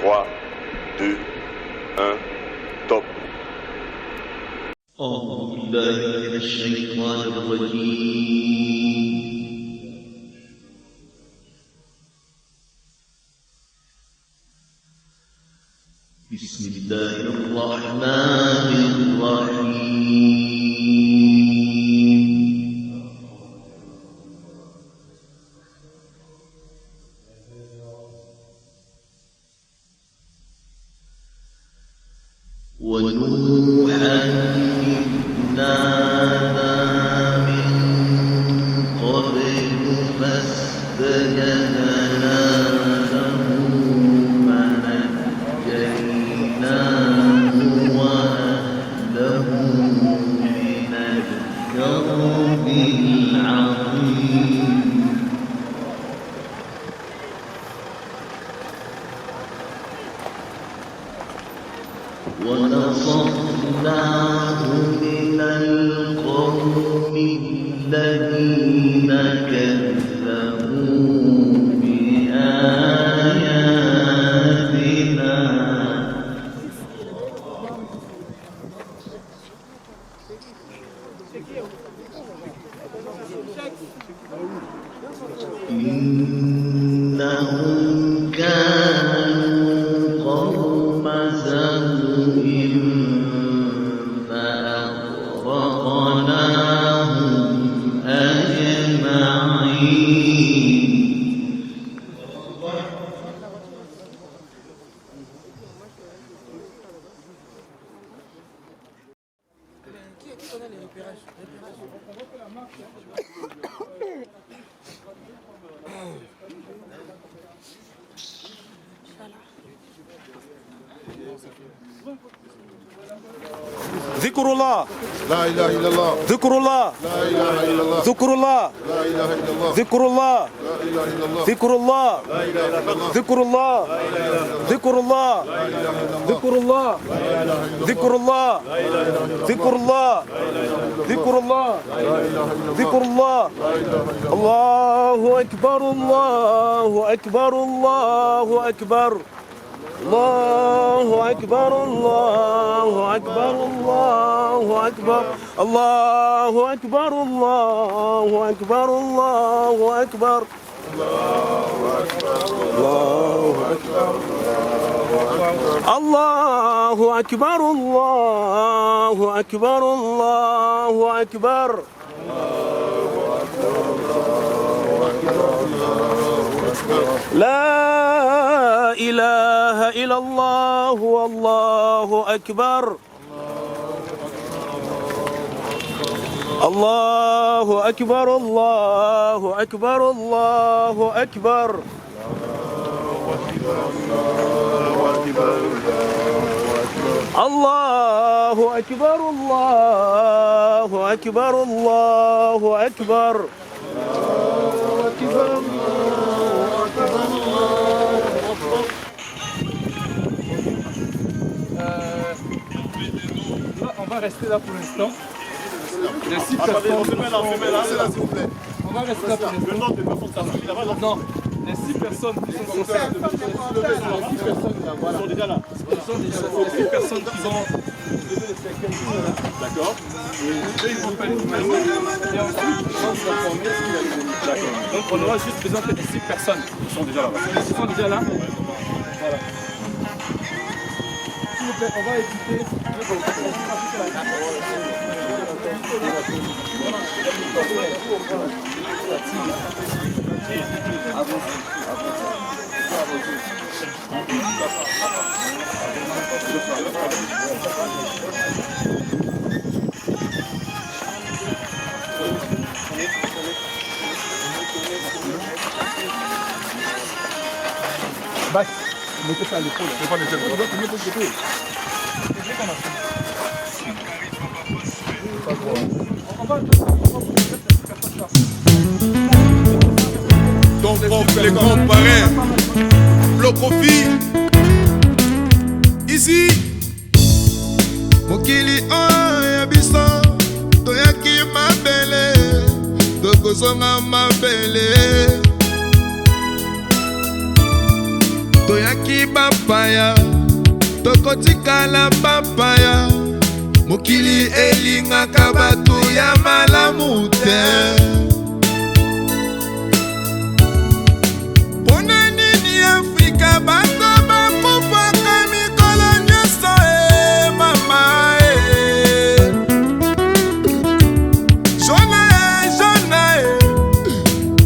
3, 2, 1, top. أعوذ بالله من الشيطان الرجيم. بسم الله الرحمن الرحيم. ونوحا إذ نادى من قبل فاستجبنا له فنجيناه وأهله من الكرب العظيم. ونصرناه من القوم الذين كذبوا بآياتنا. إنهم كانوا قوم سوء فأغرقناهم أجمعين. ذكر الله لا إله إلا الله. ذكر الله لا إله إلا الله. ذكر الله لا إله إلا الله. ذكر الله لا إله إلا الله. ذكر الله لا إله إلا الله. ذكر الله ذكر الله ذكر الله ذكر الله ذكر الله ذكر الله ذكر الله. الله أكبر الله أكبر الله أكبر الله أكبر الله أكبر الله أكبر الله أكبر الله أكبر الله أكبر الله أكبر الله أكبر الله أكبر الله أكبر. لا إله إلا الله والله أكبر. الله أكبر الله أكبر الله أكبر. الله أكبر الله أكبر الله أكبر. On va rester là pour l'instant. Il y a 6 personnes. On va rester là pour l'instant. Non, les 6 personnes qui sont censées. Les 6 personnes sont déjà là. Ce sont déjà les 6 personnes qui ont levé les cercueils. D'accord. Et eux, ils vont faire une formation. Et ensuite, on va se former ce qu'il a donné. D'accord. Donc, on aura juste besoin que des 6 personnes qui sont déjà là. Ils sont déjà là. Voilà. S'il vous plaît, on va écouter. Bas, mettez ça à l'épaule. Je vais pas mettre l'épaule. Donc, les grands parrains, le profit, ici, Mokili ya biso, toyaki mabele, tokozonga mabele. toyaki bapaya tokotikala bapaya mokili elingaka bato ya malamu te mpona nini afrika bato bapupaka mikolo nyonso mama Jona,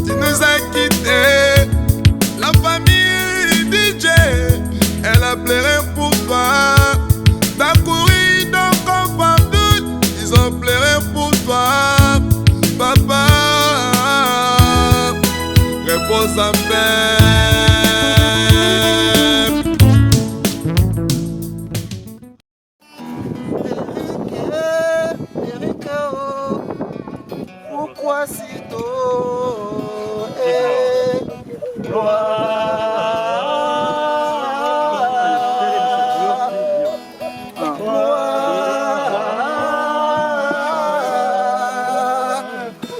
tu nous as quittés. La famille DJ, elle a pleuré pour toi. T'as couru donc comme partout, ils ont pleuré pour toi. Papa, repose en paix. Pourquoi si tôt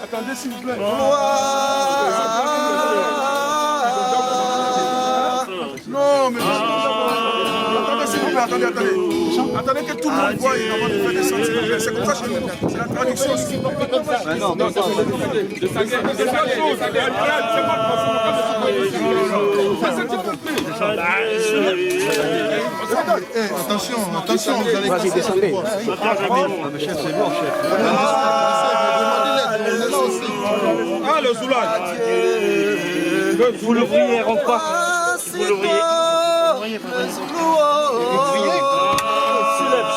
Attendez s'il vous plaît. Non, mais attendez s'il vous plaît, attendez. Attendez que tout le monde voie avant de faire des sons, s'il vous plaît. C'est comme ça chez nous. C'est la traduction. Attention, vous allez Vas-y, descendez. Chef, c'est bon, chef. Ah, le soulage. Vous l'ouvriez, Ronquois. Vous l'ouvriez. Soulève.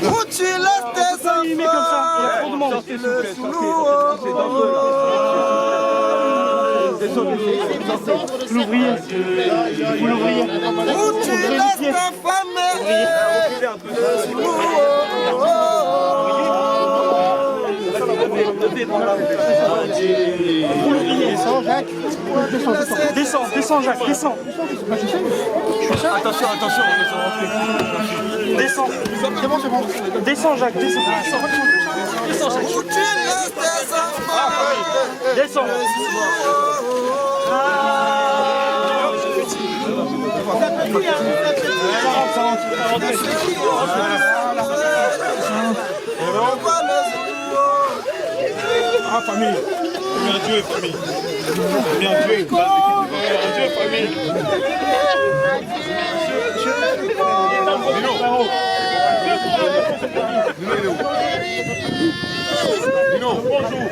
Où tu laisses tes enfants? Il met comme ça. Il y a trop de monde. L'ouvrier. Vous l'ouvriez. Où tu laisses ta femme? Descends, Jacques, descends. Attention, descends. C'est bon. Descends, Jacques, descends. Où tu laisses tes enfants? Descends. Ah, famille. Bien Dieu, famille. Bien Dieu, famille. Dino, bonjour.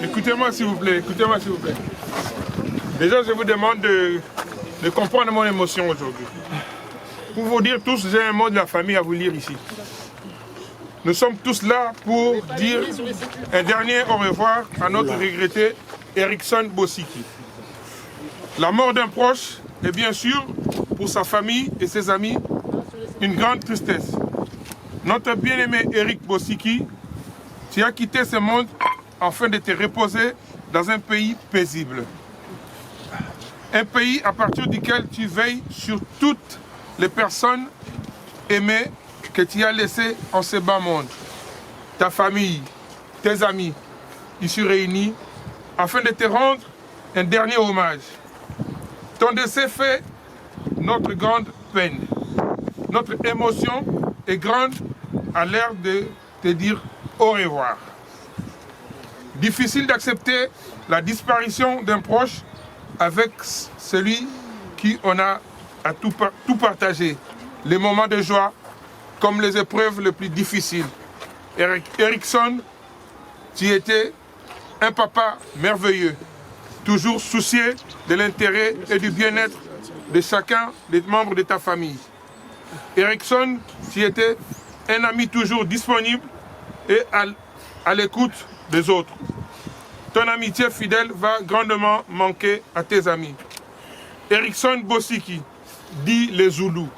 Écoutez-moi s'il vous plaît, Déjà, je vous demande de comprendre mon émotion aujourd'hui. Pour vous dire tous, j'ai un mot de la famille à vous lire ici. Nous sommes tous là pour dire un dernier au revoir à notre regretté Erickson Bosiki. La mort d'un proche est bien sûr, pour sa famille et ses amis, une grande tristesse. Notre bien-aimé Eric Bosiki, tu as quitté ce monde afin de te reposer dans un pays paisible. Un pays à partir duquel tu veilles sur toutes les personnes aimées que tu as laissées en ce bas monde. Ta famille, tes amis, ici réunis, afin de te rendre un dernier hommage. Ton décès fait notre grande peine. Notre émotion est grande à l'heure de te dire au revoir. Difficile d'accepter la disparition d'un proche avec celui qui en a à tout partagé. Les moments de joie comme les épreuves les plus difficiles. Erickson, tu étais un papa merveilleux, toujours soucieux de l'intérêt et du bien-être de chacun des membres de ta famille. Erickson, tu étais un ami toujours disponible et à l'écoute des autres. Ton amitié fidèle va grandement manquer à tes amis. Erickson Bosiki, dit les Zoulous,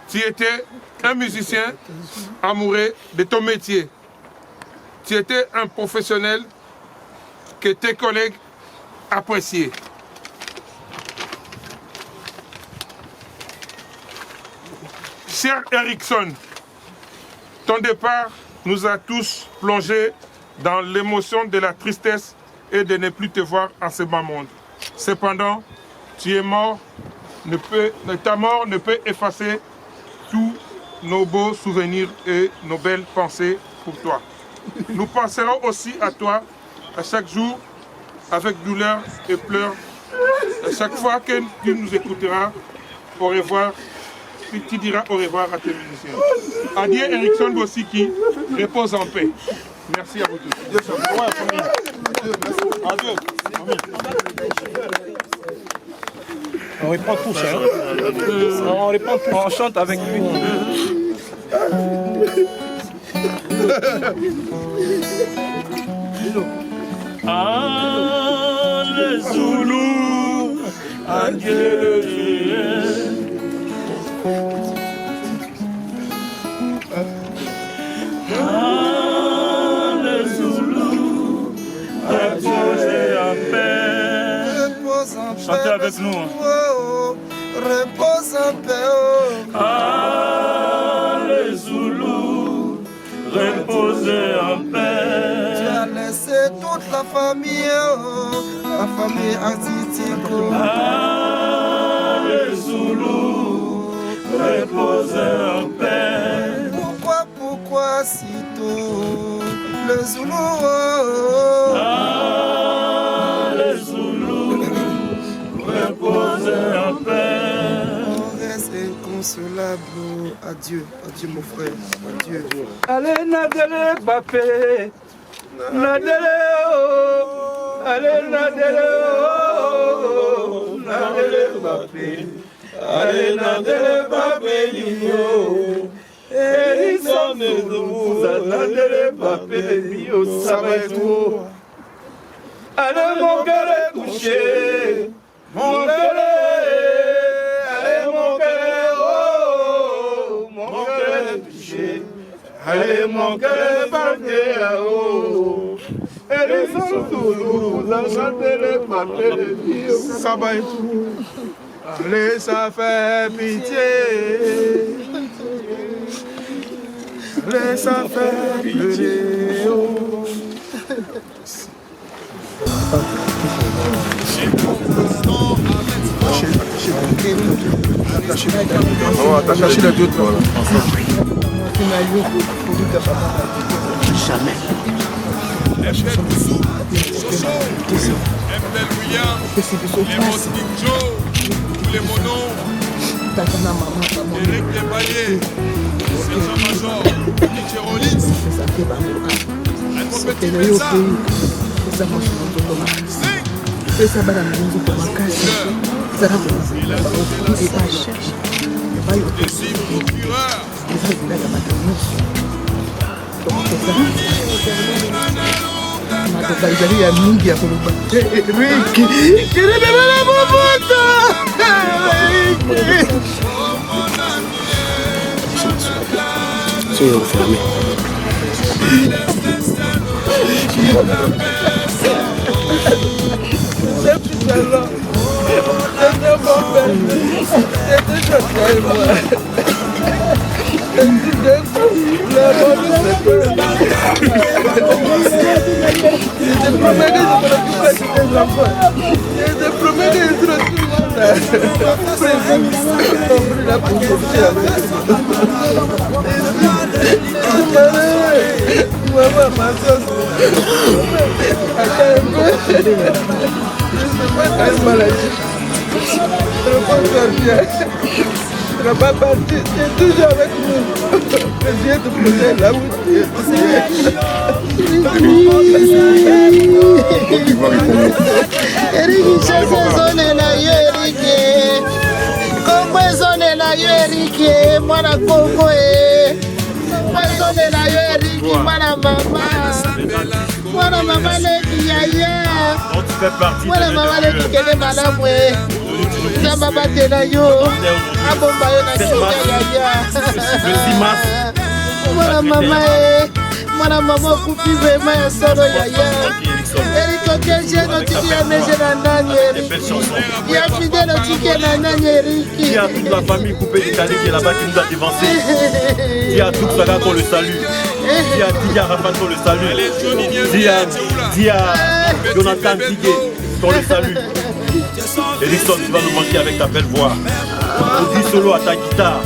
tu étais un musicien amoureux de ton métier. Tu étais un professionnel que tes collègues appréciaient. Cher Erickson, ton départ nous a tous plongés dans l'émotion de la tristesse et de ne plus te voir en ce bas monde. Cependant, tu es mort, ta mort ne peut effacer tous nos beaux souvenirs et nos belles pensées pour toi. Nous penserons aussi à toi à chaque jour avec douleur et pleurs. À chaque fois que tu nous écouteras, au revoir, tu diras au revoir à tes musiciens. Adieu Erickson Bossiki, repose en paix. Merci à vous tous. On reprend tous, hein. On reprend tous. On chante avec lui. Ah, les Zoulous, adieu. Ah, les Zoulous, reposez en paix. Chantez avec nous. Repose en paix. Ah, les Zoulous, reposez en paix. Tu as laissé toute la famille artistique. Ah, les Zoulous, reposez en paix. Pourquoi si tôt le Zoulou? Ah, les Zoulous, reposez en paix. On reste inconsolable. Adieu, adieu mon frère, adieu. Allez, Nadele, Bapé. Nadele, oh. Allez, Nadele, oh. Nadele, Bapé. Allez, Nadele, Bapé, Lio. Erickson, Nadele, Bapé, Lio, ça va être tout. Allez, mon cœur est couché. Mon cœur est. Allez, mon cœur est. Oh, mon cœur est touché. Allez, mon cœur est parti là-haut. Erickson, Nadele, Bapé, Lio, ça va être tout. Allez, ça fait pitié. Allez, ça fait pleurer. Oh. Attachez la deux là. Jamais. Les monos, Eric Desbaliers, Sergent-Major, Nietzsche Rollins, un compétiteur Bazali ya mingi ya koloba Rick kelebela moboto Soyez enfermés. Tu n'as pas parti, tu es toujours avec nous. Je viens te poser là où tu es. Voilà maman leki yaya. Voilà maman leki kele malamwe. Samba batela yo. Abomba yo na soya yaya. Voilà maman Mwana maman kupi vraiment ya solo yaya. Eric Okelje no tiki ya meje na nani Eric. Il a fidèle au ticket na nani Eric. Il y a toute la famille coupée d'Italie qui est là-bas qui nous a dévancé. Il y a tout ça qu'on le salue. Il y a Didier Arafat qu'on le salue. Il y a Jonathan Tigé qu'on le salue. Erickson, tu vas nous manquer avec ta belle voix. Aujourd'hui solo à ta guitare.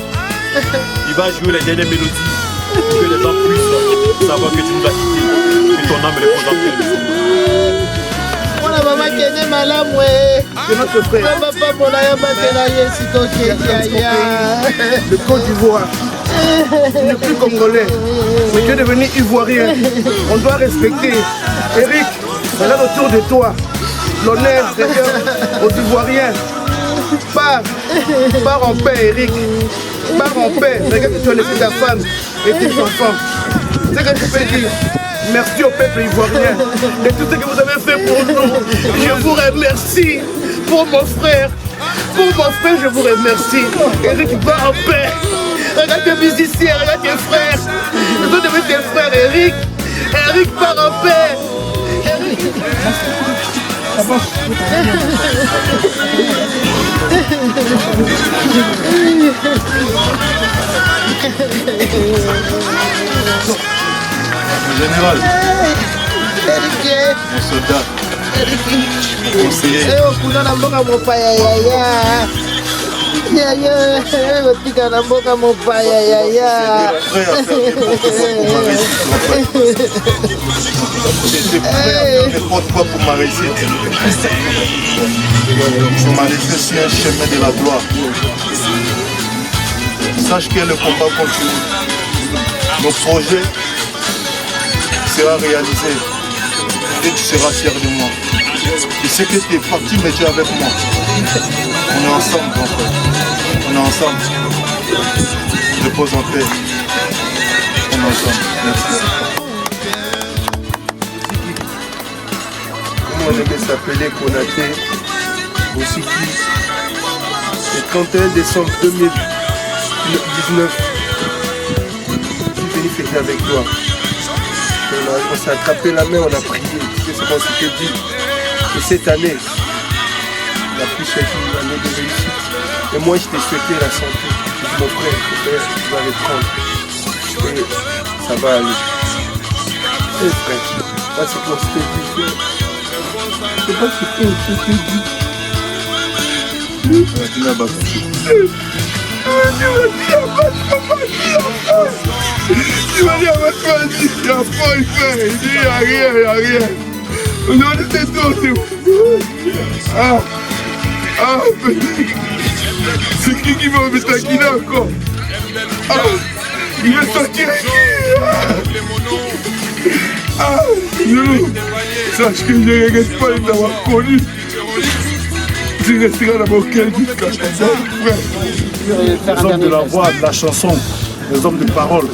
Il va jouer les dernières mélodies. Que les gens puissent savoir que tu nous as quittés. Que ton âme repose en paix. Mwana maman kene malamu C'est notre frère. papa mona ya batela yesi toke yaya. Le Côte d'Ivoire. Il n'est plus congolais, mais tu es devenu ivoirien. On doit respecter. Eric, regarde autour de toi. L'honneur revient aux Ivoiriens. Pars en paix, Eric. Pars en paix. Regarde que tu as laissé ta femme et tes enfants. C'est ce que tu peux dire. Merci au peuple ivoirien de tout ce que vous avez fait pour nous. Je vous remercie pour mon frère. Pour mon frère, je vous remercie. Eric, pars en paix. Regarde tes musiciens, regarde tes frères. Ils sont devenus tes frères, Eric. Eric, pars en paix. Eric. Général, Eric. mon soldat, conseiller. Kuna na mboka mopaya yaya. Yaya, otika na mboka mopaya yaya. Prêt à faire n'importe quoi pour ma réussite. J'étais prêt à faire n'importe quoi pour ma réussite. Je m'en laissé sur un chemin de la gloire. Sache que le combat continue. Nos projets sera réalisé et tu seras fier de moi. Je sais que tu es parti, mais tu es avec moi. On est ensemble, grand frère. On est ensemble. Repose en paix. On est ensemble. Merci. Comment on aimait s'appeler Konaté Bosiki. Le 31 décembre 2019, je suis venu fêter avec toi. On s'est attrapé la main, on a prié. Tu sais ce qu'on s'était dit. Et cette année, la plus chère une année de réussite. Et moi, je t'ai souhaité la santé. Je dis, mon frère, tu vas les prendre. Et ça va aller. Et frère, ça c'est qu'on s'était dit, frère. C'est pas ce qu'on s'était dit. Tu n'as pas touché. Tu m'as dit à ma famille, il n'y a pas eu fait, il dit il n'y a rien, il n'y a rien. Aujourd'hui c'est tout, c'est fou. C'est qui va me taquiner encore? Il va sortir. Non, sache que je ne regrette pas de t'avoir connu. Tu resteras dans mon cœur jusqu'à la fin. Les hommes de la voix, de la chanson, les hommes de parole.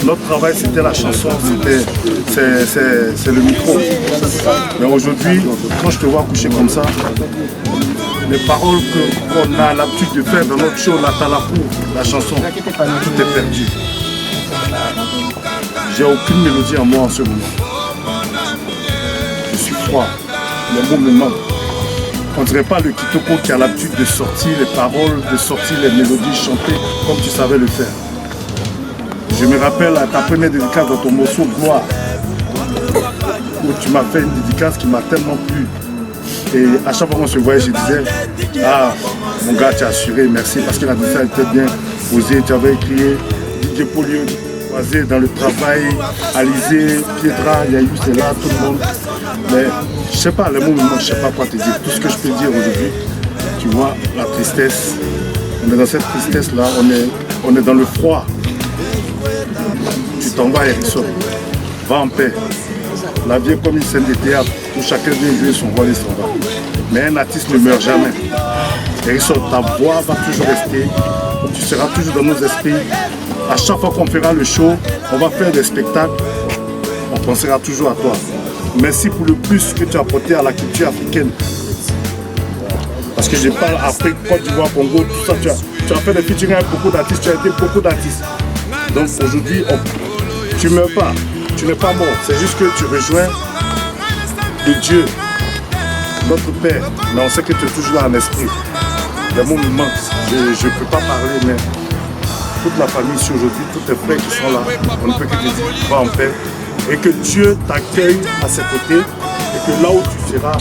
Notre travail c'était la chanson, c'est le micro. Mais aujourd'hui, quand je te vois coucher comme ça, les paroles qu'on a l'habitude de faire dans notre show, la Talapou, la chanson, tout est perdu. J'ai aucune mélodie en moi en ce moment. Je suis froid, les mots me manquent. On ne dirait pas le Kitoko qui a l'habitude de sortir les paroles, de sortir les mélodies chantées comme tu savais le faire. Je me rappelle à ta première dédicace dans ton morceau Gloire, où tu m'as fait une dédicace qui m'a tellement plu. Et à chaque fois qu'on se voyait, je disais, ah, mon gars, tu as assuré, merci, parce que la dédicace était bien posée. Tu avais écrit Didier Polio, basé dans le travail, Alizé, Piedra, il y a eu cela, tout le monde. Mais je ne sais pas, les mots, je ne sais pas quoi te dire. Tout ce que je peux dire aujourd'hui, tu vois, la tristesse. On est dans cette tristesse-là, on est dans le froid. Tu t'en vas, Erickson. Va en paix. La vie est comme une scène de théâtre où chacun vient jouer son rôle et s'en va. Mais un artiste ne meurt jamais. Erickson, ta voix va toujours rester. Tu seras toujours dans nos esprits. À chaque fois qu'on fera le show, on va faire des spectacles. On pensera toujours à toi. Merci pour le plus que tu as apporté à la culture africaine. Parce que je parle Afrique, Côte d'Ivoire, Congo, tout ça. Tu as fait des featuring avec beaucoup d'artistes, tu as été beaucoup d'artistes. Donc aujourd'hui, tu ne meurs pas. Tu n'es pas mort, c'est juste que tu rejoins le Dieu, notre Père. Mais on sait que tu es toujours là en esprit. Les mots me manquent, je ne peux pas parler, mais toute la famille ici aujourd'hui, tous tes frères qui sont là, on ne peut que te dire, va en paix. Et que Dieu t'accueille à ses côtés, et que là où tu seras,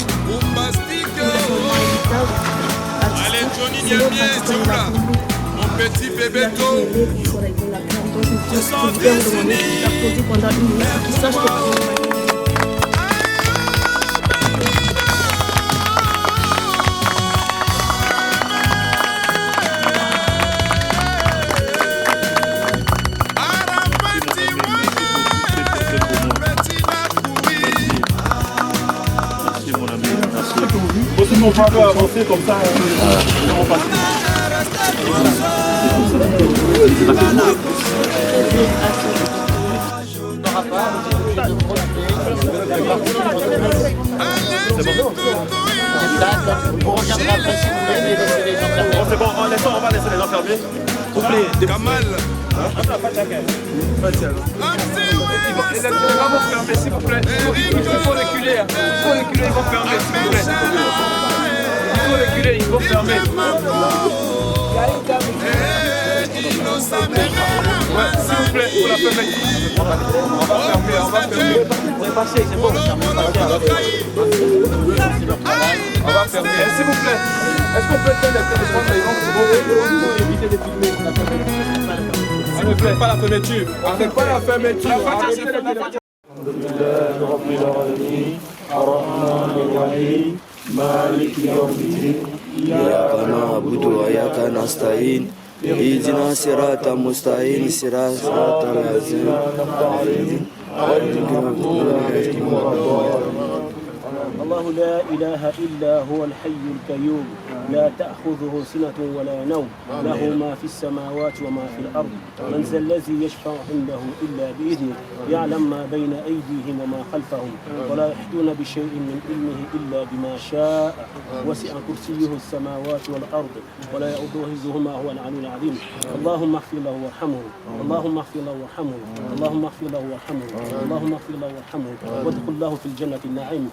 allez, Johnny Niamien, c'est où là? Mon petit bébé d'eau. Je sens dessiné. On va avancer comme ça. C'est bon, on va laisser les gens fermer. S'il vous plaît, Kamal. Les éléments vont fermer, s'il vous plaît. Il faut reculer. Il faut reculer, ils vont fermer, s'il vous plaît. Il faut reculer, ils vont fermer. Ouais, s'il vous plaît, pour la fermer. On va fermer. C'est passé, c'est bon. On va fermer. S'il vous plaît, est-ce qu'on peut éteindre les téléphones? C'est bon, pour éviter de filmer. On ne fait pas la fermeture. On ne fait pas la fermeture. Arrêtez le téléphone. مالك يوم الدين إياك نعبد وإياك نستعين اهدنا الصراط المستقيم صراط الذين أنعمت عليهم غير المغضوب عليهم ولا الضالين. الله لا إله إلا هو الحي القيوم لا تأخذه سنة ولا نوم له ما في السماوات وما في الأرض من ذا الذي يشفع عنده إلا بإذنه يعلم ما بين أيديهم وما خلفهم ولا يحيطون بشيء من علمه إلا بما شاء وسع كرسيه السماوات والأرض ولا يؤوده حفظهما هو العلي العظيم. اللهم اغفر له وارحمه اللهم اغفر له وارحمه اللهم اغفر له وارحمه اللهم اغفر له وارحمه وادخل له في الجنة النعيم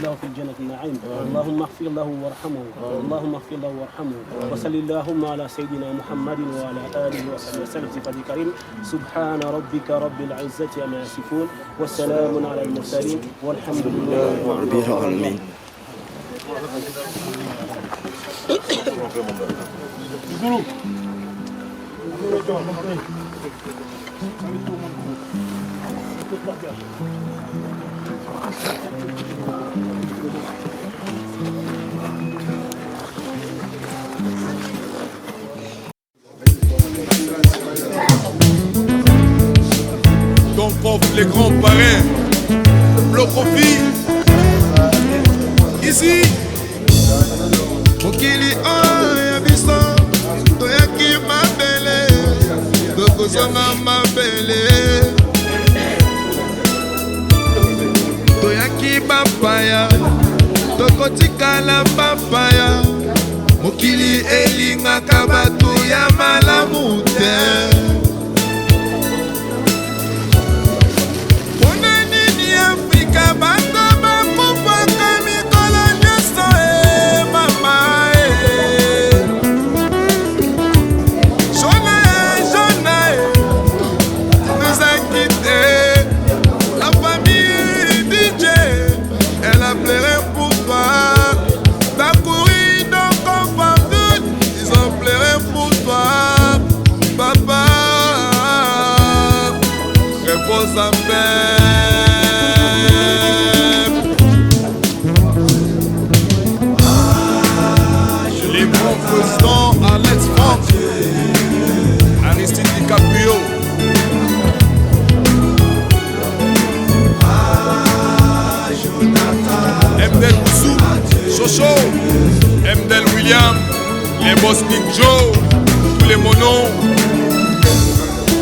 له في الجنة النعيم. اللهم اغفر له وارحمه اللهم اغفر له وارحمه وصل اللهم على سيدنا محمد وعلى آله وصحبه وسلم. صفة كريم سبحان ربك رب العزة عما يصفون والسلام على المرسلين والحمد لله رب العالمين. Ton prof, les grands parrains, le profit, ici, Mokili oya biso, toyaki mabele, tokozonga mabele, toyaki bapaya, tokotikala bapaya, Mokili elingaka bato ya malamu te. Les bons présidents Alex Franck, Aristide DiCaprio, Mdel Boussou, Chocho, Mdel William, les boss Big Joe, tous les monos,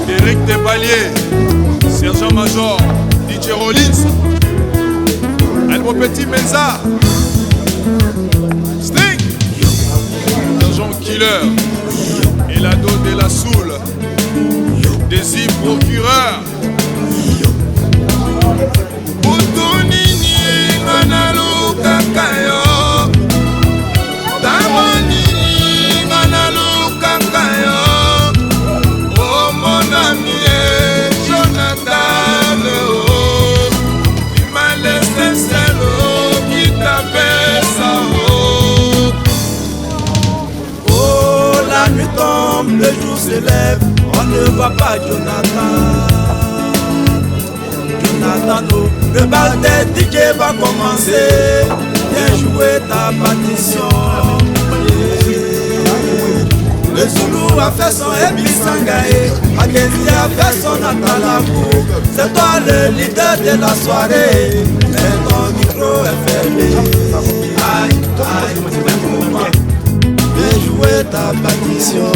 Eric Desvaliers, Sergent-Major, DJ Rollins, Elmo Petit Menza, Sting, Sergent Killer, Elado de la Soul, Désir Procureur, Butunini manalukaka yo Tamonini manalukaka yo Oh mon ami Jonathan oh Il m'a laissé seul oh Qui t'appelle ça oh Oh la nuit tombe, le jour se lève On ne voit pas Jonathan Jonathan, le bal des DJ va commencer. Viens jouer ta partition. Le Zoulou a fait son Ebisangaye. Makenzi a fait son Atalakou. C'est toi le leader de la soirée. Mais ton micro est fermé. Aïe, aïe, viens jouer ta partition.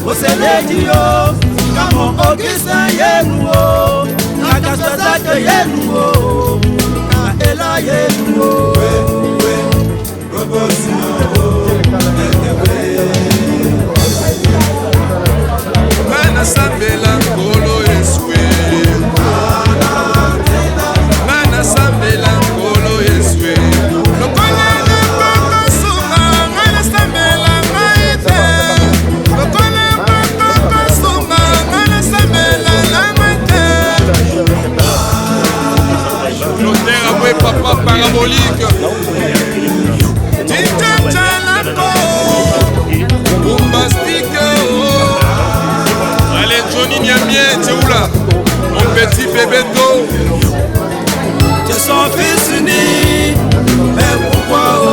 Oseledio, kamo Augustin yenuo, nakasazake yenuo, na ela yenuo. Mana sambela kolo eswe Mana sambela kolo eswe Lokola lepoko sunga Mana sambela maite Lokola lepoko sunga Mana sambela la maite L'auteur avoué papa parabolique Tita Chalako Bombastique oh Allez Johnny Niamien, tu es où là? Mon petit bébé d'eau. Tu es son fils unique, mais pourquoi oh?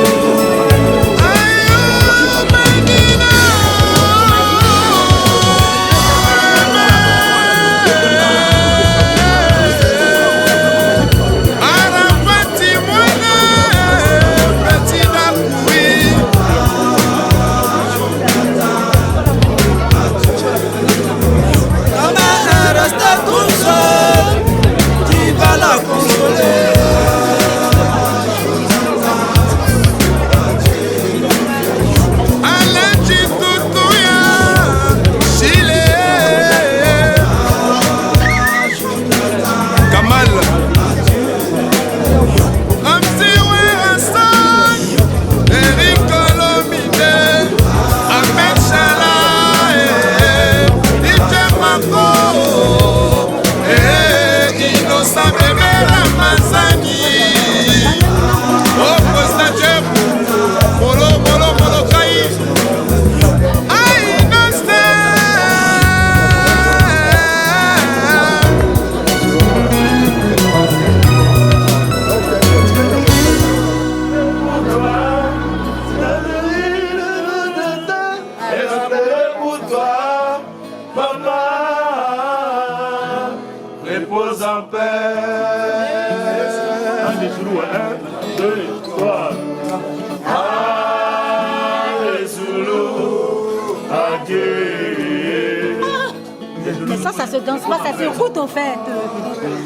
Mais ça se danse pas, ça se route en fait.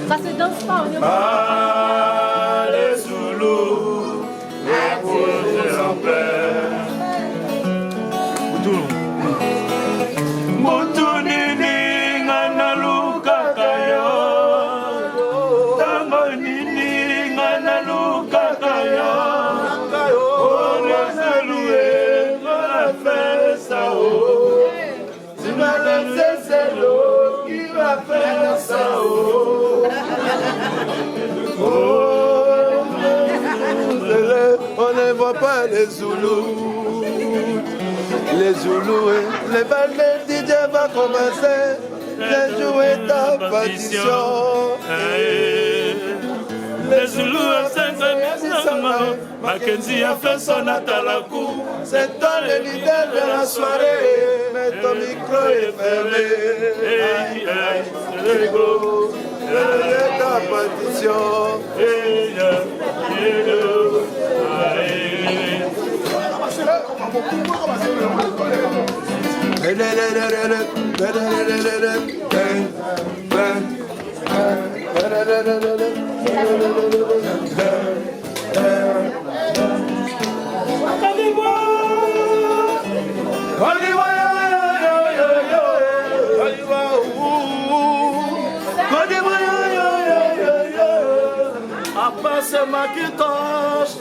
Ça se danse pas, on est bon. Les Zoulous, reposez en paix. Mutunini nganaluka kayo, tango nini nganaluka kayo. Oh les Zoulous, on a fait ça oh. Tu m'as laissé c'est l'eau qui va faire ça oh. On ne voit pas les Zoulous. Les Zoulous, les balles de DJ va commencer. Viens jouer ta partition. Les Zoulous à 5 Makenzi a fait son Atalakou. C'est toi le leader de la soirée. Mais ton micro est fermé. Ta partition. Abbas Macintosh,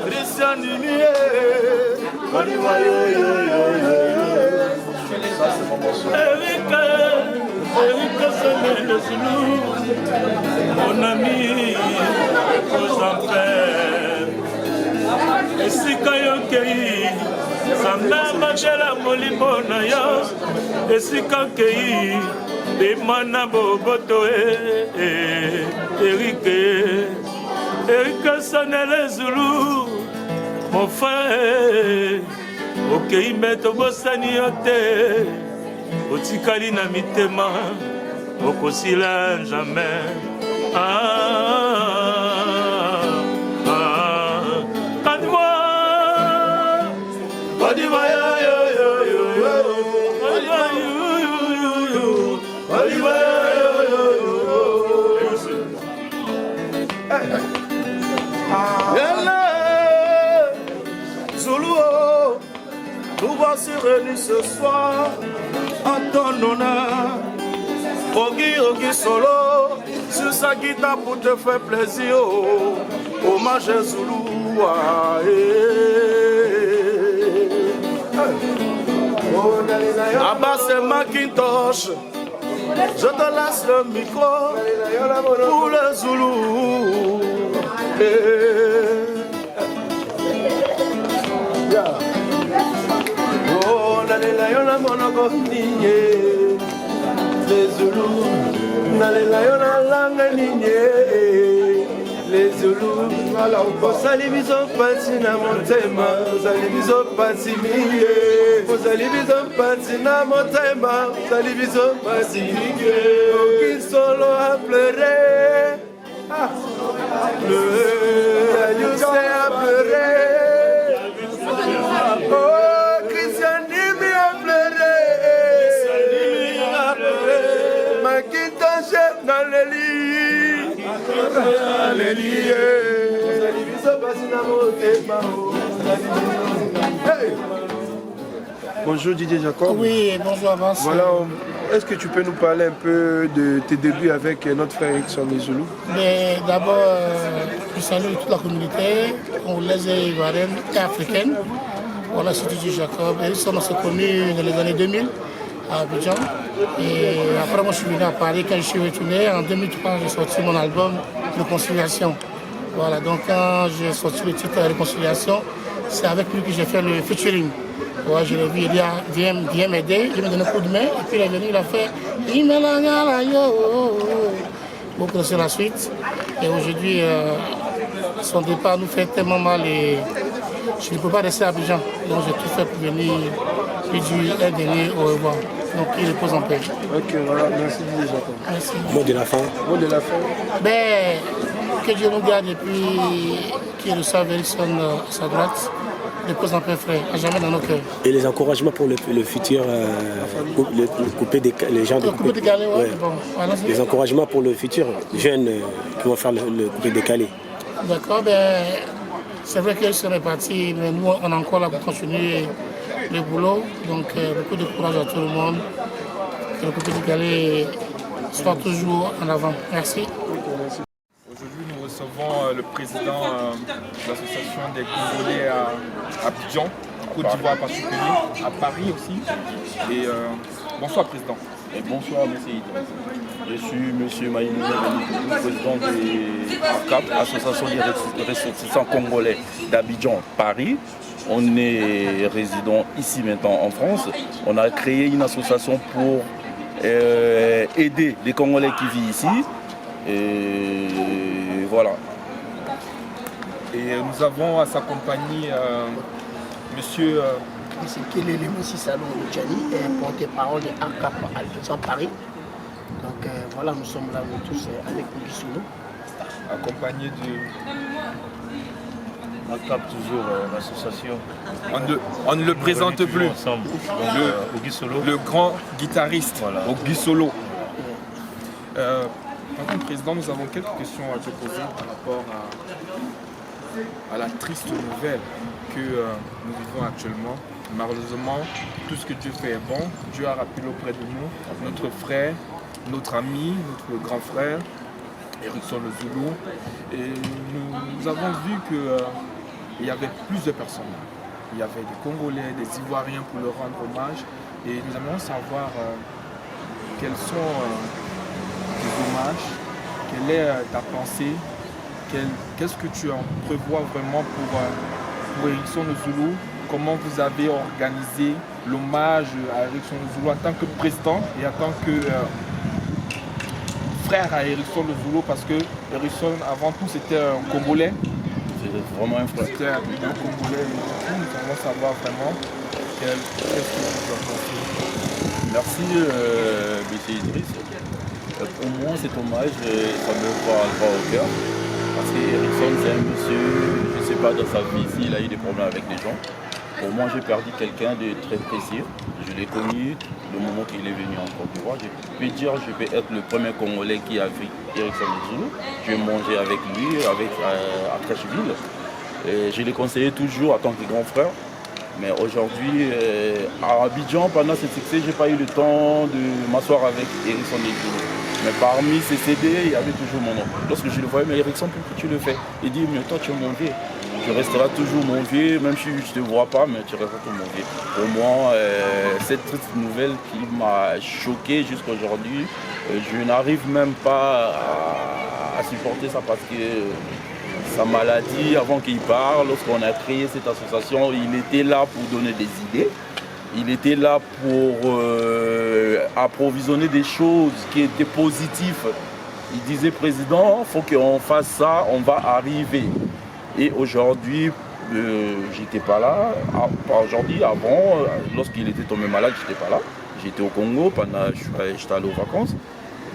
Christian Dinier, Eric Semedosulou, mon ami, aux enfers. Et si Kayokei, sa mère Magela Molimo Naya, et si Kakei, et Mana Boboto, Eric Sanele Zoulou, mon frère, ok, met au Bossaniote, au Tikali na mitema, au Kosila jamais. Nous voici réunis ce soir en ton honneur. Ogi solo sur sa guitare pour te faire plaisir. Hommage à Zoulou. Abbas et Macintosh, je te laisse le micro pour le Zoulou. Oh, nalela yona monoko ninye, les Zoulous, nalela yona langue ninye, les Zoulous, osali biso pasi na motema, osali biso pasi mingi, osali biso pasi na motema, osali biso pasi mingi, oki solo a pleurer, Yuse a pleurer. Oh, Christian Dimi a pleuré, Macintosh dans le lit, Bonjour Didier Jacob. Oui, bonjour Abbas. Voilà, est-ce que tu peux nous parler un peu de tes débuts avec notre frère Erickson Zoulou? D'abord, je salue toute la communauté congolaise et ivoirienne et africaine. Voilà, c'est Didier Jacob. Erickson, on s'est connus dans les années 2000 à Abidjan. Et après, moi, je suis venu à Paris. Quand je suis retourné, en 2003, j'ai sorti mon album Réconciliation. Voilà, donc quand j'ai sorti le titre Réconciliation, c'est avec lui que j'ai fait le featuring. Ouais, je l'ai vu, il a viens m'aider, il m'a donné un coup de main, et puis il est venu, il a fait vous connaissez la suite. Et aujourd'hui, son départ nous fait tellement mal et je ne peux pas rester à Abidjan. Donc j'ai tout fait pour venir lui dire un dernier au revoir. Donc il repose en paix. Ok, voilà, merci Didier Jacob. Merci. Mot de la fin. Mot de la fin. Ben, que Dieu nous garde et puis qu'il reçoive Erickson à sa droite. Repose en paix, frère, à jamais dans nos cœurs. Et les encouragements pour le futur, les gens de coupé décalé, ouais. Ouais. Bon, voilà, les encouragements pour le futur, jeunes qui vont faire le coupé décalé. D'accord, ben, c'est vrai qu'elle serait partie, mais nous, on est encore là pour continuer le boulot. Donc, beaucoup de courage à tout le monde. Que le coupé décalé soit toujours en avant. Merci. Aujourd'hui, nous recevons le président de l'association des Congolais à Abidjan, Côte d'Ivoire en particulier, à Paris aussi. Et bonsoir président. Et bonsoir monsieur Idriss. Je suis monsieur Maïmouna Benikoudou, président de ACAP, Association des ressortissants congolais d'Abidjan, Paris. On est résident ici maintenant en France. On a créé une association pour aider les Congolais qui vivent ici. Et voilà. Et nous avons à sa compagnie monsieur... C'est Kelele Moussi Salon Luchani, porte-parole de ACAP à Abidjan, Paris. Donc voilà, nous sommes là nous tous avec Ogi Solo. Accompagné de... ACAP toujours, l'association. On ne le présente plus. Ensemble. Donc, Ogi Solo. Le grand guitariste, voilà. Ogi Solo. Par contre, président, nous avons quelques questions à te poser par rapport à la triste nouvelle que nous vivons actuellement. Malheureusement, tout ce que Dieu fait est bon. Dieu a rappelé auprès de nous notre frère, notre ami, notre grand frère, Erickson Le Zoulou. Et nous avons vu qu'il y avait plusieurs personnes. Il y avait des Congolais, des Ivoiriens pour leur rendre hommage. Et nous aimerions savoir quels sont tes hommages, quelle est ta pensée, qu'est-ce que tu en prévois vraiment pour Erickson Le Zoulou, comment vous avez organisé l'hommage à Erickson Le Zoulou en tant que président et en tant que frère à Erickson Le Zoulou, parce que Erickson avant tout c'était un Congolais. C'est vraiment un frère. C'était un Congolais, nous allons savoir vraiment qu'est-ce que tu as pensé. Merci M. Idriss. Pour moi cet hommage, ça me va droit au cœur. Parce qu'Erickson c'est un monsieur, je ne sais pas dans sa vie s'il a eu des problèmes avec les gens. Pour moi j'ai perdu quelqu'un de très précieux. Je l'ai connu le moment qu'il est venu en Côte d'Ivoire. Je peux dire je vais être le premier Congolais qui a vu Erickson Le Zoulou. Je vais manger avec lui, à Trècheville. Je l'ai conseillé toujours en tant que grand frère. Mais aujourd'hui, à Abidjan, pendant ce succès, je n'ai pas eu le temps de m'asseoir avec Erickson Le Zoulou. Mais parmi ces CD, il y avait toujours mon nom. Lorsque je le voyais, mais Erickson, pourquoi tu le fais? Il dit, mais toi tu es mon vieux. Tu resteras toujours mon vieux, même si je ne te vois pas, mais tu resteras toujours mon vieux. Pour moi, cette triste nouvelle qui m'a choqué jusqu'à aujourd'hui, je n'arrive même pas à supporter ça parce que sa maladie, avant qu'il parle, lorsqu'on a créé cette association, il était là pour donner des idées. Il était là pour approvisionner des choses qui étaient positives. Il disait, président, il faut qu'on fasse ça, on va arriver. Et aujourd'hui, j'étais pas là. Aujourd'hui, avant, lorsqu'il était tombé malade, j'étais pas là. J'étais au Congo, j'étais allé aux vacances.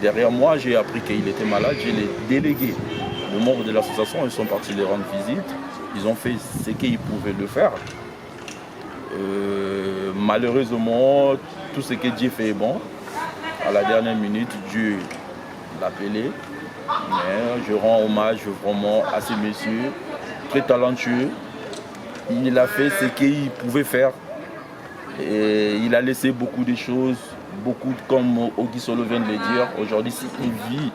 Derrière moi, j'ai appris qu'il était malade, je l'ai délégué. Les membres de l'association, ils sont partis les rendre visite. Ils ont fait ce qu'ils pouvaient le faire. Malheureusement, tout ce que Dieu fait est bon. À la dernière minute, Dieu l'a appelé. Mais je rends hommage vraiment à ce monsieur, très talentueux. Il a fait ce qu'il pouvait faire. Et il a laissé beaucoup de choses, beaucoup comme Ogi Solo vient de le dire. Aujourd'hui, s'il vit,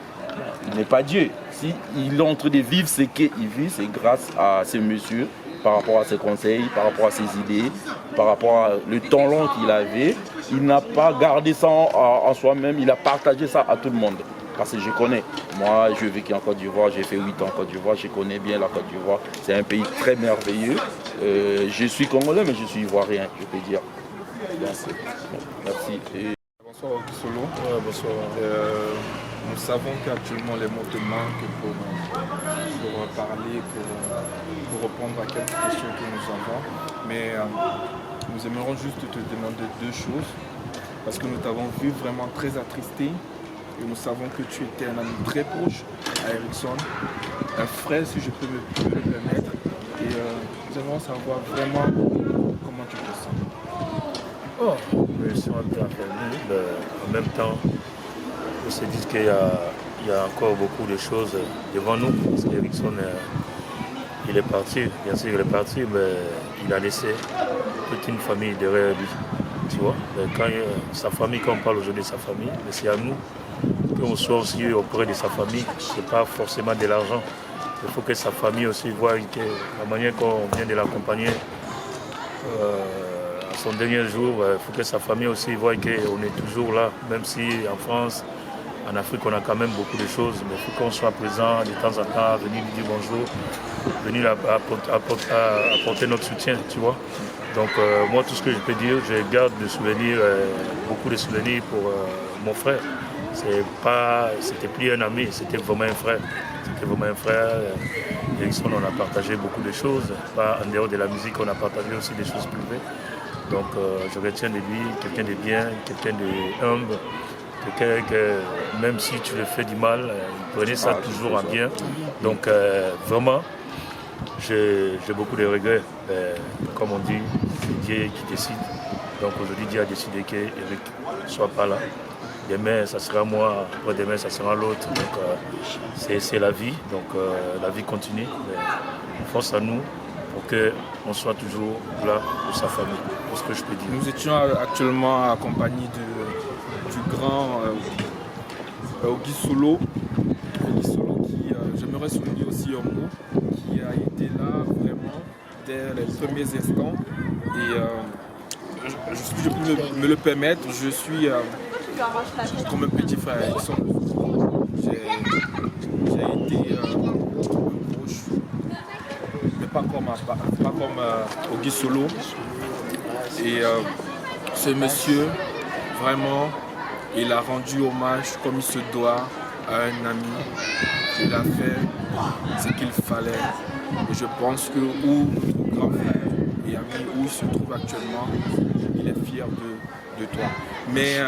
il n'est pas Dieu. S'il est en train de vivre ce qu'il vit, c'est grâce à ce monsieur, par rapport à ses conseils, par rapport à ses idées, par rapport à le temps long qu'il avait. Il n'a pas gardé ça en soi-même, il a partagé ça à tout le monde. Parce que je connais, moi je vécu en Côte d'Ivoire, j'ai fait 8 ans en Côte d'Ivoire, je connais bien la Côte d'Ivoire. C'est un pays très merveilleux. Je suis congolais mais je suis ivoirien, je peux dire. Merci. Bonsoir Ogi Solo. Bonsoir. Nous savons qu'actuellement les mots te manquent pour parler, pour répondre à quelques questions que nous avons. Mais nous aimerions juste te demander deux choses. Parce que nous t'avons vu vraiment très attristé. Et nous savons que tu étais un ami très proche à Erickson. Un frère, si je peux me le permettre. Et nous aimerions savoir vraiment comment tu te sens. Oh, je suis un peu affaibli, mais en même temps, on se dit qu'il y a encore beaucoup de choses devant nous. Parce qu'Erickson, il est parti, bien sûr il est parti, mais il a laissé toute une famille derrière lui. Tu vois, quand sa famille, quand on parle aujourd'hui de sa famille, mais c'est à nous qu'on soit aussi auprès de sa famille. Ce n'est pas forcément de l'argent. Il faut que sa famille aussi voie que la manière qu'on vient de l'accompagner à son dernier jour, il faut que sa famille aussi voie qu'on est toujours là, même si en France, en Afrique, on a quand même beaucoup de choses, mais il faut qu'on soit présent de temps en temps, venir lui dire bonjour, venir apporter notre soutien, tu vois. Donc moi, tout ce que je peux dire, je garde des souvenirs, beaucoup de souvenirs pour mon frère. C'était plus un ami, c'était vraiment un frère. C'était vraiment un frère. Erickson, on a partagé beaucoup de choses. Pas en dehors de la musique, on a partagé aussi des choses privées. Donc je retiens de lui quelqu'un de bien, quelqu'un de humble, quelqu'un que même si tu le fais du mal, il prenait ça toujours en bien. Donc vraiment, j'ai beaucoup de regrets. Comme on dit, c'est Dieu qui décide. Donc aujourd'hui, Dieu a décidé qu'Eric ne soit pas là. Demain, ça sera moi, après-demain, ça sera l'autre. Donc c'est la vie. Donc la vie continue. Mais force à nous pour qu'on soit toujours là pour sa famille. C'est ce que je peux dire. Nous étions actuellement accompagnés du grand Ogi Solo. Ogi Solo j'aimerais souligner aussi un mot qui a été là vraiment dès les premiers instants. Et si je peux me le permettre, je suis comme un petit frère. J'ai été proche, mais pas comme Auguste Solo. Et ce monsieur, vraiment, il a rendu hommage comme il se doit à un ami. Il a fait ce qu'il fallait. Et je pense que où notre grand frère et ami, où il se trouve actuellement, il est fier de toi. Mais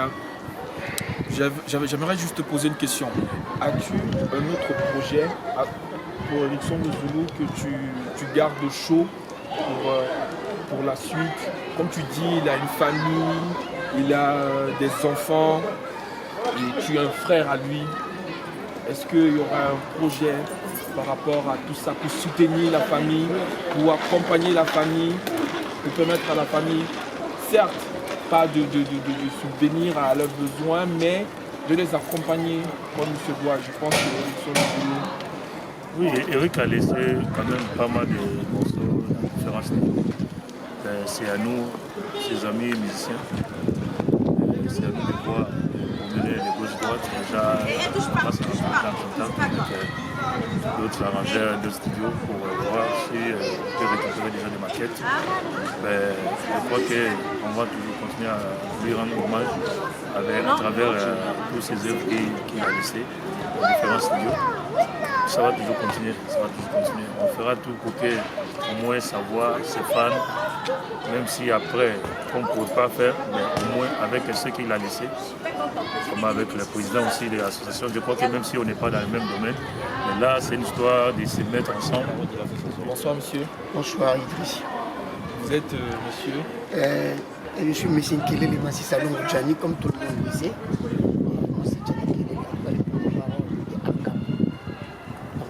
j'aimerais juste te poser une question. As-tu un autre projet pour Erickson Le Zulu que tu gardes chaud pour la suite? Comme tu dis, il a une famille, il a des enfants, et tu es un frère à lui. Est-ce qu'il y aura un projet par rapport à tout ça pour soutenir la famille, pour accompagner la famille, pour permettre à la famille, certes, pas de subvenir à leurs besoins, mais de les accompagner comme il se doit? Je pense que sur le boulot. Oui, Eric a laissé quand même pas mal de morceaux dans différents styles. C'est à nous, ses amis musiciens, c'est à nous de voir mener les gauches-droites. Déjà, on passe en contact avec d'autres arrangeurs de studio pour voir si on peut récupérer déjà des maquettes. Je crois qu'on va toujours continuer à lui rendre hommage à travers toutes ces œuvres qu'il a laissées dans différents studios. Ça va toujours continuer, On fera tout pour que, au moins, sa voix, ses fans, même si après, on ne pourrait pas faire, mais au moins avec ce qu'il a laissé, comme avec le président aussi de l'association. Je crois que même si on n'est pas dans le même domaine, mais là, c'est une histoire de se mettre ensemble. Bonsoir, monsieur. Bonsoir, Idriss. Vous êtes monsieur Je suis M. Nkele Massi Salon Djani, comme tout le monde le sait.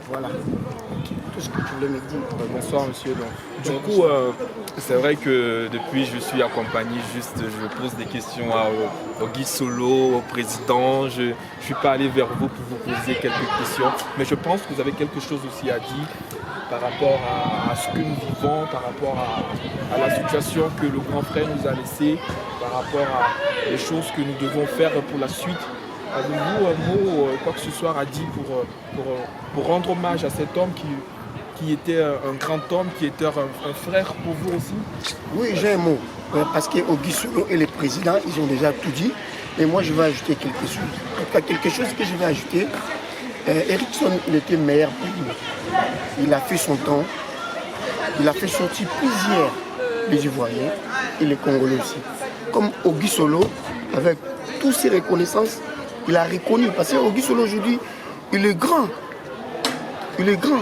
Voilà, tout ce que tu voulais me dire. Bonsoir monsieur. Du coup, c'est vrai que depuis je suis accompagné, je pose des questions au Guy Solo, au président. Je ne suis pas allé vers vous pour vous poser quelques questions, mais je pense que vous avez quelque chose aussi à dire par rapport à ce que nous vivons, par rapport à la situation que le grand frère nous a laissée, par rapport à les choses que nous devons faire pour la suite. Avez-vous un mot, quoi que ce soit à dire pour rendre hommage à cet homme qui était un grand homme, qui était un frère pour vous aussi? Oui, j'ai un mot. Parce qu'Auguste Solo et les présidents, ils ont déjà tout dit. Et moi, je vais ajouter quelque chose. En tout cas, quelque chose que je vais ajouter. Erickson, il était meilleur pour nous. Il a fait son temps. Il a fait sortir plusieurs les Ivoiriens et les Congolais aussi. Comme Auguste Solo, avec toutes ses reconnaissances, il a reconnu, parce qu'Auguste Solo aujourd'hui, il est grand. Il est grand.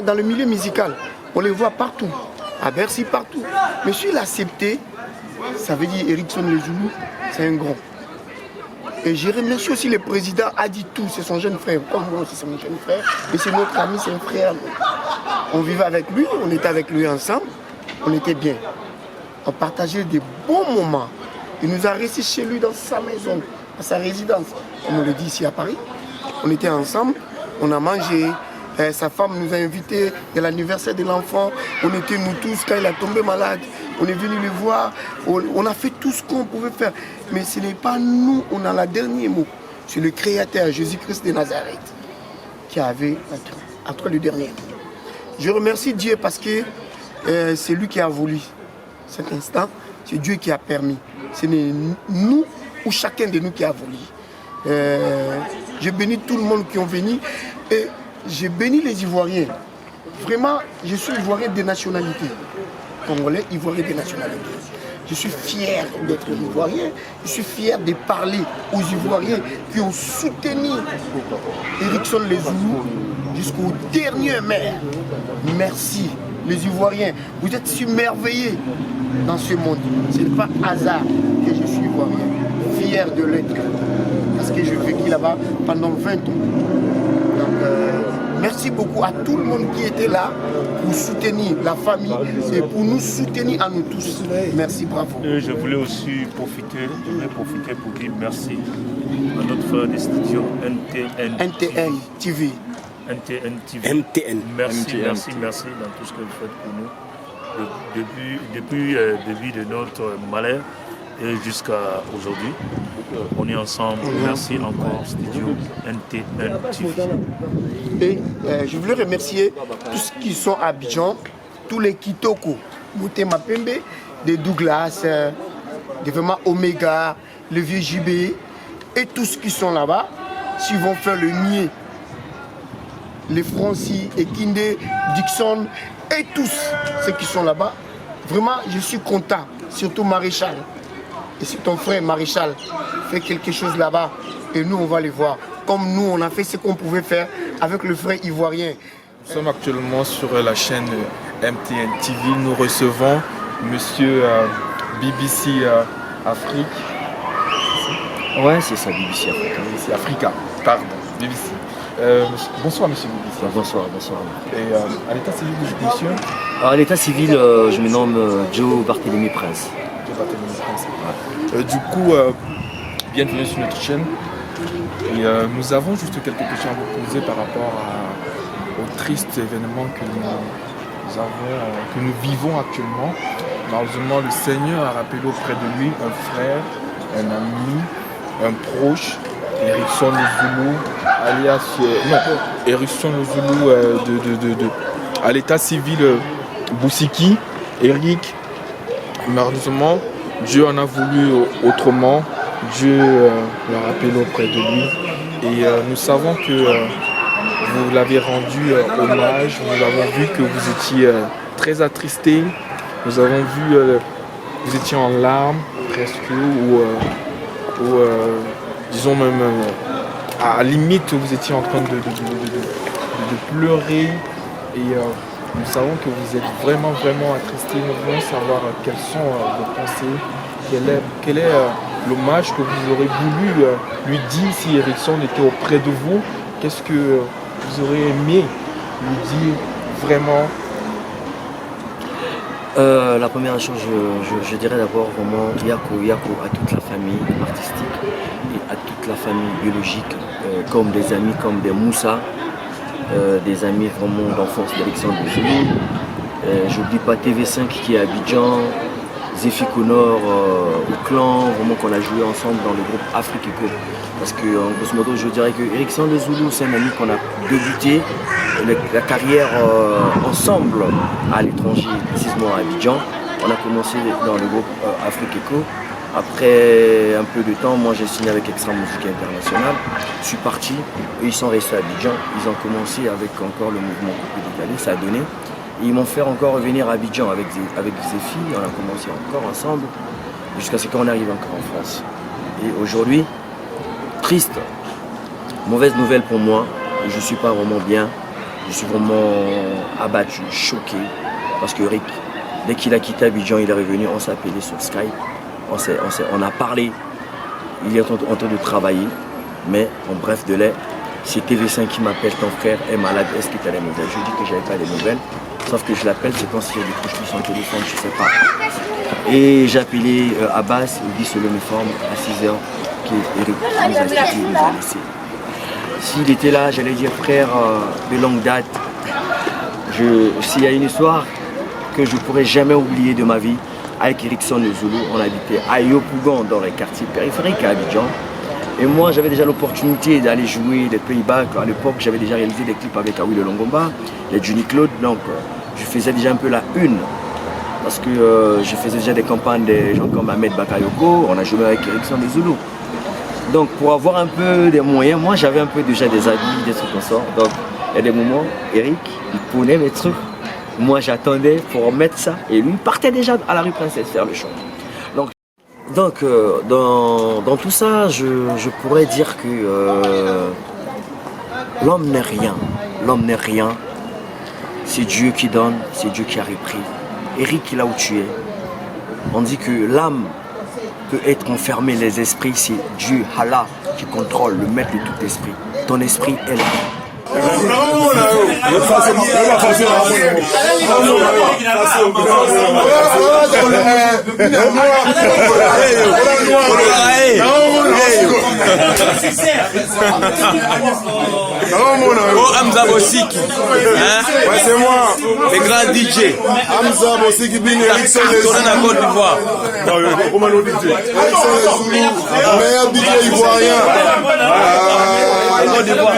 Dans le milieu musical, on le voit partout. À Bercy, partout. Mais s'il a accepté, ça veut dire Erickson Le Zulu, c'est un grand. Et je remercie aussi le président, a dit tout, c'est son jeune frère. Comme moi aussi, c'est mon jeune frère. Et c'est notre ami, c'est un frère. On vivait avec lui, on était avec lui ensemble. On était bien. On partageait des bons moments. Il nous a reçus chez lui dans sa maison, à sa résidence, comme on le dit ici à Paris. On était ensemble, on a mangé, sa femme nous a invités à l'anniversaire de l'enfant. On était nous tous, quand il a tombé malade, on est venu le voir, on a fait tout ce qu'on pouvait faire. Mais ce n'est pas nous, on a le dernier mot. C'est le Créateur, Jésus-Christ de Nazareth, qui avait entre le dernier. Je remercie Dieu parce que c'est lui qui a voulu cet instant, c'est Dieu qui a permis. Ce n'est nous ou chacun de nous qui a voulu. Je bénis tout le monde qui ont venu et je bénis les Ivoiriens. Vraiment, je suis Ivoirien de nationalité. Congolais, Ivoirien de nationalité. Je suis fier d'être Ivoirien. Je suis fier de parler aux Ivoiriens qui ont soutenu Erickson Le Zulu jusqu'au dernier maire. Merci, les Ivoiriens. Vous êtes submerveillés dans ce monde. Ce n'est pas hasard que je suis Ivoirien. Fier de l'être. Parce que je vécu là-bas pendant 20 ans. Donc, merci beaucoup à tout le monde qui était là pour soutenir la famille et pour nous soutenir à nous tous. Merci, bravo. Et je voulais aussi profiter pour dire merci à notre frère des studios NTN TV. NTN TV. MTN. Merci, MTN. merci, merci dans tout ce que vous faites pour nous. Depuis le début de notre malheur et jusqu'à aujourd'hui, on est ensemble. Merci encore, Studio NTN TV. Et je voulais remercier tous ceux qui sont à Abidjan, tous les Kitoko, Moutema Pembe, de Douglas, de vraiment Omega, le vieux JB, et tous ceux qui sont là-bas, s'ils vont faire le nier, les Francis, Ekinde, Dixon, et tous ceux qui sont là-bas. Vraiment, je suis content, surtout Maréchal. Et si ton frère Maréchal fait quelque chose là-bas, et nous, on va les voir. Comme nous, on a fait ce qu'on pouvait faire avec le frère ivoirien. Nous sommes actuellement sur la chaîne MTN TV. Nous recevons monsieur BBC Afrique. Ouais, c'est ça, BBC Africa. BBC Africa, pardon, BBC. Bonsoir monsieur BBC. Bonsoir, bonsoir. Et à l'état civil, monsieur? À l'état civil, je me nomme Joe Barthélémy Prince. Joe Barthélémy Prince. Ouais. Du coup, bienvenue sur notre chaîne. Et nous avons juste quelques questions à vous poser par rapport au triste événement que nous vivons actuellement. Malheureusement, le Seigneur a rappelé auprès de lui un frère, un ami, un proche, Erickson Zulu, alias Erickson Zulu à l'état civil Boussiki, Eric. Malheureusement, Dieu en a voulu autrement. Dieu l'a rappelé auprès de lui. Et nous savons que vous l'avez rendu hommage. Nous avons vu que vous étiez très attristé. Nous avons vu vous étiez en larmes presque, ou disons même à limite vous étiez en train de pleurer. Et nous savons que vous êtes vraiment attristé. Nous voulons savoir quelles sont vos pensées, quel est l'hommage que vous aurez voulu lui dire si Erickson était auprès de vous. Qu'est-ce que vous aurez aimé lui dire vraiment? La première chose, je dirais d'abord vraiment Yako à toute la famille artistique et à toute la famille biologique, comme des amis, comme des Moussa, des amis vraiment d'enfance d'Alexandre Zulu. J'oublie pas TV5 qui est à Abidjan, Zephy Connor au clan, vraiment qu'on a joué ensemble dans le groupe Afrique Eco. Parce que en grosso modo, je dirais que Erickson Zulu, c'est un ami qu'on a débuté la carrière ensemble à l'étranger, précisément à Abidjan. On a commencé dans le groupe Afrique Eco. Après un peu de temps, moi j'ai signé avec Extra Musique International. Je suis parti, eux ils sont restés à Abidjan. Ils ont commencé avec encore le mouvement Coupé Décalé, ça a donné. Et ils m'ont fait encore revenir à Abidjan avec Zephy. On a commencé encore ensemble jusqu'à ce qu'on arrive encore en France. Et aujourd'hui, triste, mauvaise nouvelle pour moi. Je ne suis pas vraiment bien. Je suis vraiment abattu, choqué. Parce que Rick, dès qu'il a quitté Abidjan, il est revenu, on s'est appelé sur Skype. On a parlé. Il est en train de travailler. Mais en bref de lait, c'est TV5 qui m'appelle, ton frère est malade, est-ce que tu as des nouvelles? Je dis que je n'avais pas des nouvelles. Sauf que je l'appelle, c'est quand il y a des couches sur son téléphone, je ne sais pas. Et j'ai appelé Abbas, il dit sur l'uniforme à 6h qu'Eric nous a quittés, nous a laissés. S'il était là, j'allais dire frère de longue date. S'il y a une histoire que je ne pourrais jamais oublier de ma vie, avec Erickson Zulu, on habitait à Yopougon, dans les quartiers périphériques à Abidjan. Et moi, j'avais déjà l'opportunité d'aller jouer des Pays-Bas. À l'époque, j'avais déjà réalisé des clips avec Awi Le Longomba, les Juni Claude. Donc, je faisais déjà un peu la une. Parce que je faisais déjà des campagnes des gens comme Ahmed Bakayoko. On a joué avec Erickson Zulu. Donc, pour avoir un peu des moyens, moi, j'avais un peu déjà des habits, des trucs comme ça. Donc, il y a des moments, Eric, il prenait mes trucs. Moi, j'attendais pour mettre ça. Et lui, il partait déjà à la rue Princesse faire le show. Donc, dans tout ça, je pourrais dire que l'homme n'est rien. L'homme n'est rien. C'est Dieu qui donne, c'est Dieu qui a repris. Eric, là où tu es, on dit que l'âme peut être enfermée, les esprits, c'est Dieu, Allah, qui contrôle, le maître de tout esprit. Ton esprit est là. Oh, Hamza Bossiki. Ouais, c'est moi. Le grand DJ. Hamza Bossiki Bin Erickson tourné dans Côte d'Ivoire. Meilleur DJ ivoirien. Côte d'Ivoire.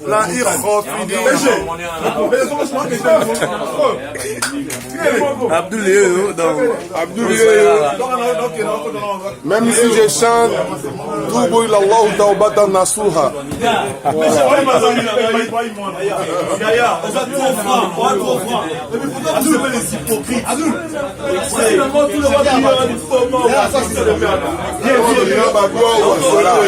La même si je chante Toubo ilallah taubatan nasuha. Voilà.